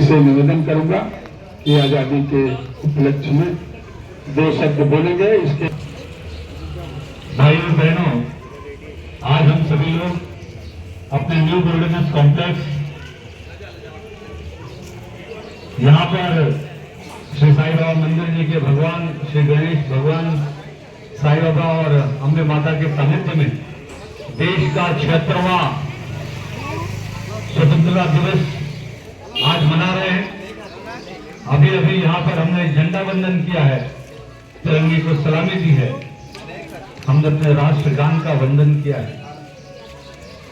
से निवेदन करूंगा कि आजादी के उपलक्ष्य में 2 शब्द बोलेंगे। इसके भाइयों बहनों, आज हम सभी लोग अपने न्यू गोल्डनेस कॉम्प्लेक्स यहाँ पर श्री साईं बाबा मंदिर जी के भगवान श्री गणेश भगवान साईं बाबा और अम्बे माता के सानिध्य में देश का 76वां स्वतंत्रता दिवस आज मना रहे हैं। अभी अभी यहाँ पर हमने झंडा वंदन किया है, तिरंगे को सलामी दी है, हमने अपने राष्ट्रगान का वंदन किया है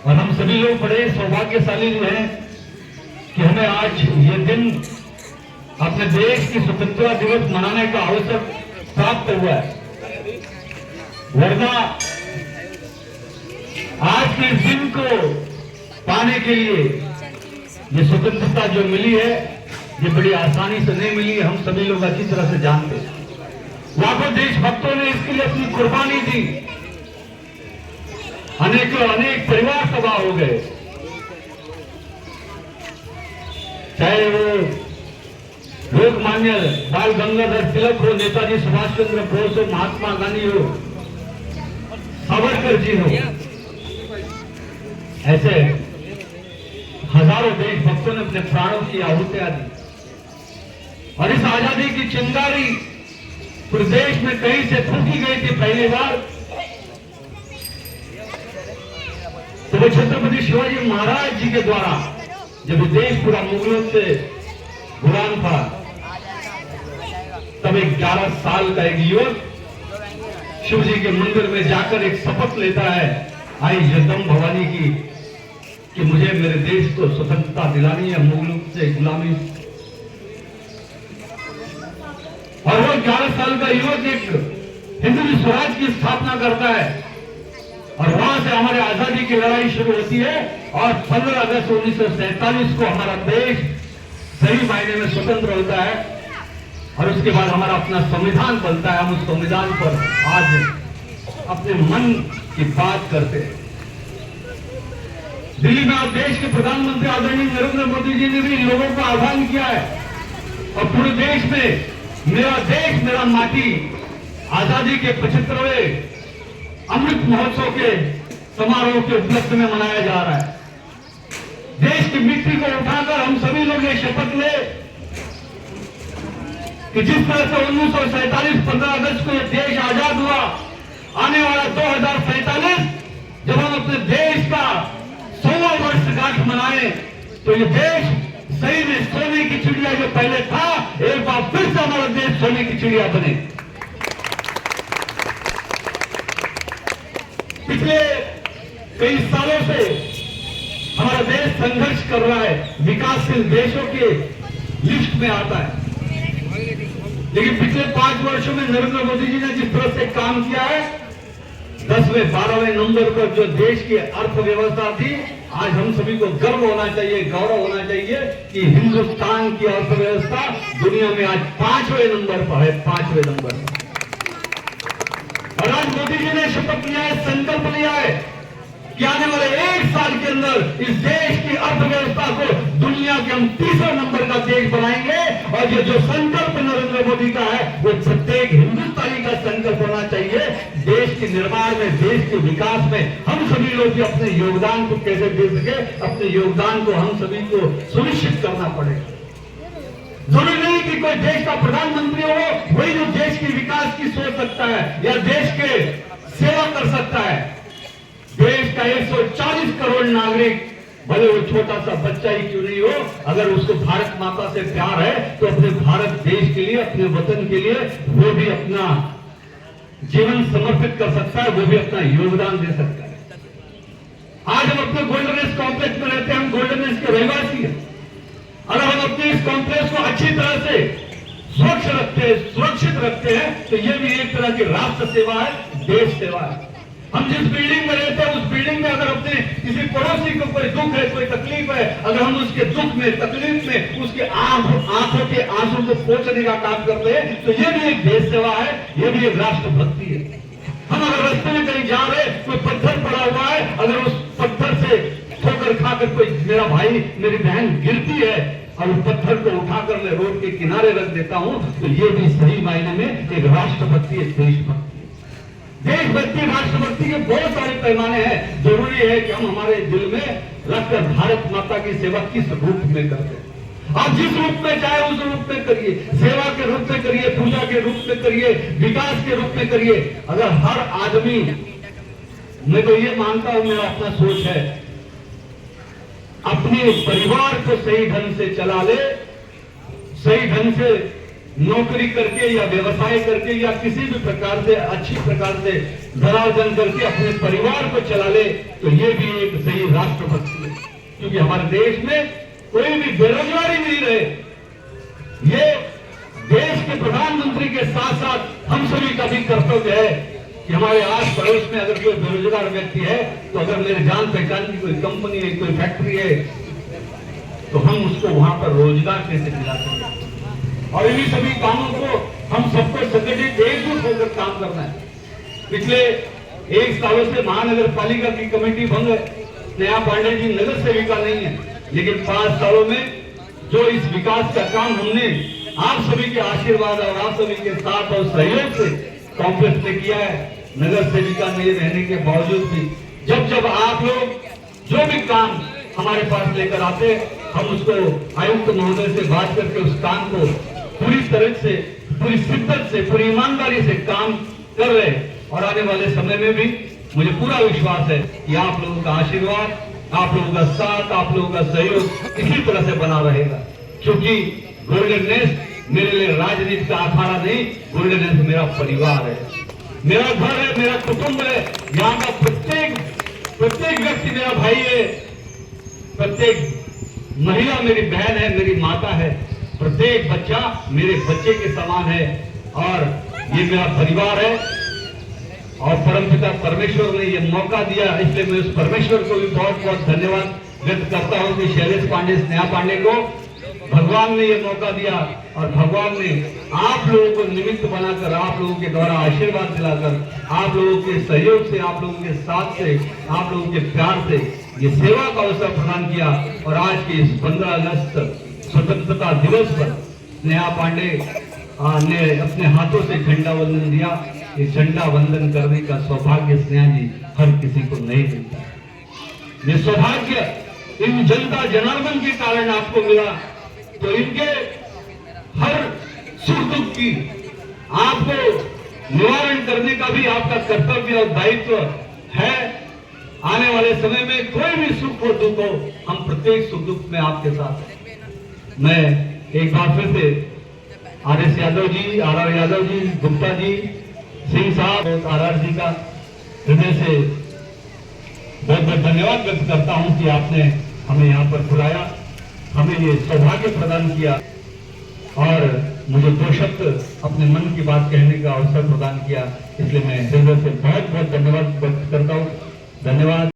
और हम सभी लोग बड़े सौभाग्यशाली हैं कि हमें आज ये दिन अपने देश की स्वतंत्रता दिवस मनाने का अवसर प्राप्त हुआ है। वरना आज के इस दिन को पाने के लिए ये स्वतंत्रता जो मिली है, ये बड़ी आसानी से नहीं मिली है। हम सभी लोग अच्छी तरह से जानते हैं। लाखों देशभक्तों ने इसके लिए अपनी कुर्बानी दी, अनेक परिवार तबाह हो गए, चाहे वो लोकमान्य बाल गंगाधर तिलक हो, नेताजी सुभाष चंद्र बोस हो, महात्मा गांधी हो, सावरकर जी हो, ऐसे हजारों देशभक्तों ने अपने प्राणों की आहुतियां दी और इस आजादी की चिंगारी पूरे देश में कहीं से फूकी गई थी पहली बार। तो वो छत्रपति शिवाजी महाराज जी के द्वारा जब देश पूरा मुगलों से गुलाम था, तब एक 11 साल का एक युवक शिव जी के मंदिर में जाकर एक शपथ लेता है, आई जगदम्ब भवानी की, कि मुझे मेरे देश को स्वतंत्रता दिलानी है मुगलों से गुलामी। और वो 11 साल का युवक एक हिंदू स्वराज की स्थापना करता है और वहां से हमारे आजादी की लड़ाई शुरू होती है और 15 अगस्त 1947 को हमारा देश सही मायने में स्वतंत्र होता है और उसके बाद हमारा अपना संविधान बनता है। हम उस संविधान पर आज अपने मन की बात करते हैं। दिल्ली में आज देश के प्रधानमंत्री आदरणीय नरेंद्र मोदी जी ने भी लोगों को आह्वान किया है और पूरे देश में मेरा देश मेरा माटी आजादी के 75वें अमृत महोत्सव के समारोह के उपलक्ष्य में मनाया जा रहा है। देश की मिट्टी को उठाकर हम सभी लोग ये शपथ ले कि जिस तरह से 1947 15 अगस्त को यह देश आजाद हुआ, आने वाला 2047 जब हम अपने देश का 100वां वर्षगांठ मनाए तो ये देश सही में सोने की चिड़िया जो पहले था, एक बार फिर से हमारा देश सोने की चिड़िया बने। पिछले कई सालों से हमारा देश संघर्ष कर रहा है, विकासशील देशों के लिस्ट में आता है, लेकिन पिछले 5 वर्षों में नरेंद्र मोदी जी ने जिस तरह से काम किया है, 10वें 12वें नंबर पर जो देश की अर्थव्यवस्था थी, आज हम सभी को गर्व होना चाहिए, गौरव होना चाहिए कि हिंदुस्तान की अर्थव्यवस्था दुनिया में आज 5वें नंबर पर है, 5वें नंबर पर। और आज मोदी जी ने शपथ लिया है, संकल्प लिया है कि आने वाले 1 साल के अंदर इस देश की अर्थव्यवस्था को दुनिया के हम 3रे नंबर का देश बनाएंगे। और ये जो संकल्प नरेंद्र मोदी का है, वो प्रत्येक हिंदुस्तानी का संकल्प होना चाहिए। देश के निर्माण में, देश के विकास में हम सभी लोग भी अपने योगदान को कैसे दे सके, अपने योगदान को हम सभी को सुनिश्चित करना पड़ेगा। जरूरी नहीं कि कोई देश का प्रधानमंत्री हो वही जो देश के विकास की सोच सकता है या देश के सेवा कर सकता है। देश का 140 करोड़ नागरिक, भले वो छोटा सा बच्चा ही क्यों नहीं हो, अगर उसको भारत माता से प्यार है तो अपने भारत देश के लिए, अपने वतन के लिए वो भी अपना जीवन समर्पित कर सकता है, वो भी अपना योगदान दे सकता है। आज हम अपने गोल्डनेस कॉम्प्लेक्स में रहते हैं, हम गोल्डनेस के रहवासी हैं। अगर हम अपने इस कॉम्प्लेक्स को अच्छी तरह से स्वच्छ रखते हैं, सुरक्षित रखते हैं, तो ये भी एक तरह की राष्ट्र सेवा है, देश सेवा है। हम जिस बिल्डिंग में रहते हैं उस बिल्डिंग में अगर अपने किसी पड़ोसी को कोई दुख है, कोई तकलीफ है, अगर हम उसके दुख में, तकलीफ में उसके आंखों के आंसू को पोंछने का काम करते हैं, तो ये भी एक देश सेवा है, ये भी एक राष्ट्रभक्ति है। हम अगर रास्ते में कहीं जा रहे, कोई पत्थर पड़ा हुआ है, अगर उस पत्थर से ठोकर खाकर कोई मेरा भाई मेरी बहन गिरती है और उस पत्थर को उठाकर मैं रोड के किनारे रख देता हूं, तो ये भी सही मायने में एक राष्ट्रभक्ति, एक देशभक्ति। देशभक्ति, राष्ट्रभक्ति के बहुत सारे पैमाने हैं। जरूरी है कि हम हमारे दिल में रखकर भारत माता की सेवा किस रूप में करते हैं। आप जिस रूप में चाहे उस रूप में करिए, सेवा के रूप में करिए, पूजा के रूप में करिए, विकास के रूप में करिए। अगर हर आदमी, मैं तो ये मानता हूं, मेरा अपना सोच है, अपने परिवार को सही ढंग से चला ले, सही ढंग से नौकरी करके या व्यवसाय करके या किसी भी प्रकार से अच्छी प्रकार से धनार्जन करके अपने परिवार को चला ले, तो ये भी एक सही राष्ट्रभक्ति है। क्योंकि हमारे देश में कोई भी बेरोजगारी नहीं रहे, ये देश के प्रधानमंत्री के साथ साथ हम सभी का भी कर्तव्य है कि हमारे आस पड़ोस में अगर कोई बेरोजगार व्यक्ति है, तो अगर मेरे जान पहचान की कोई कंपनी है, कोई फैक्ट्री है, तो हम उसको वहां पर रोजगार कैसे दिला सकते। और इन्हीं सभी कामों को हम सबको संगठित एकजुट होकर काम करना है। पिछले 1 सालों से महानगर पालिका की कमेटी भंग है। स्नेहा पांडे जी नगर सेविका नहीं है, लेकिन 5 सालों में जो इस विकास का काम हमने आप सभी के आशीर्वाद और आप सभी के साथ और सहयोग से कांग्रेस ने किया है, नगर सेविका नहीं रहने के बावजूद भी जब आप लोग जो भी काम हमारे पास लेकर आते, हम उसको आयुक्त महोदय से बात करके उस काम को पूरी तरह से, पूरी शिद्दत से, पूरी ईमानदारी से काम कर रहे हैं। और आने वाले समय में भी मुझे पूरा विश्वास है कि आप लोगों का आशीर्वाद, आप लोगों का साथ, आप लोगों का सहयोग इसी तरह से बना रहेगा। क्योंकि गोल्डन नेस्ट मेरे लिए राजनीति का अखाड़ा नहीं, गोल्डन नेस्ट मेरा परिवार है, मेरा घर है, मेरा कुटुंब है। यहाँ का प्रत्येक व्यक्ति मेरा भाई है, प्रत्येक महिला मेरी बहन है, मेरी माता है, प्रत्येक बच्चा मेरे बच्चे के समान है। और ये मेरा परिवार है। और परमपिता परमेश्वर ने ये मौका दिया, इसलिए मैं उस परमेश्वर को भी बहुत बहुत धन्यवाद व्यक्त करता हूं कि शैलेश पांडे, स्नेहा पांडे को भगवान ने ये मौका दिया और भगवान ने आप लोगों को निमित्त बनाकर, आप लोगों के द्वारा आशीर्वाद दिलाकर, आप लोगों के सहयोग से, आप लोगों के साथ से, आप लोगों के प्यार से ये सेवा का अवसर प्रदान किया। और आज के इस 15 अगस्त स्वतंत्रता दिवस पर स्नेहा पांडे ने अपने हाथों से झंडा वंदन दिया। ये झंडा वंदन करने का सौभाग्य स्नेहा जी हर किसी को नहीं मिलता। ये सौभाग्य इन जनता जनार्दन के कारण आपको मिला, तो इनके हर सुख दुख की आपको निवारण करने का भी आपका कर्तव्य और दायित्व है। आने वाले समय में कोई भी सुख और दुख हो, हम प्रत्येक सुख दुख में आपके साथ हैं। मैं एक बार फिर से RS यादव जी, RR यादव जी, गुप्ता जी, सिंह साहब और RR जी का हृदय से बहुत बहुत धन्यवाद व्यक्त करता हूं कि आपने हमें यहाँ पर बुलाया, हमें ये सौभाग्य प्रदान किया और मुझे 2 शब्द अपने मन की बात कहने का अवसर प्रदान किया। इसलिए मैं हृदय से बहुत बहुत धन्यवाद व्यक्त करता हूँ। धन्यवाद।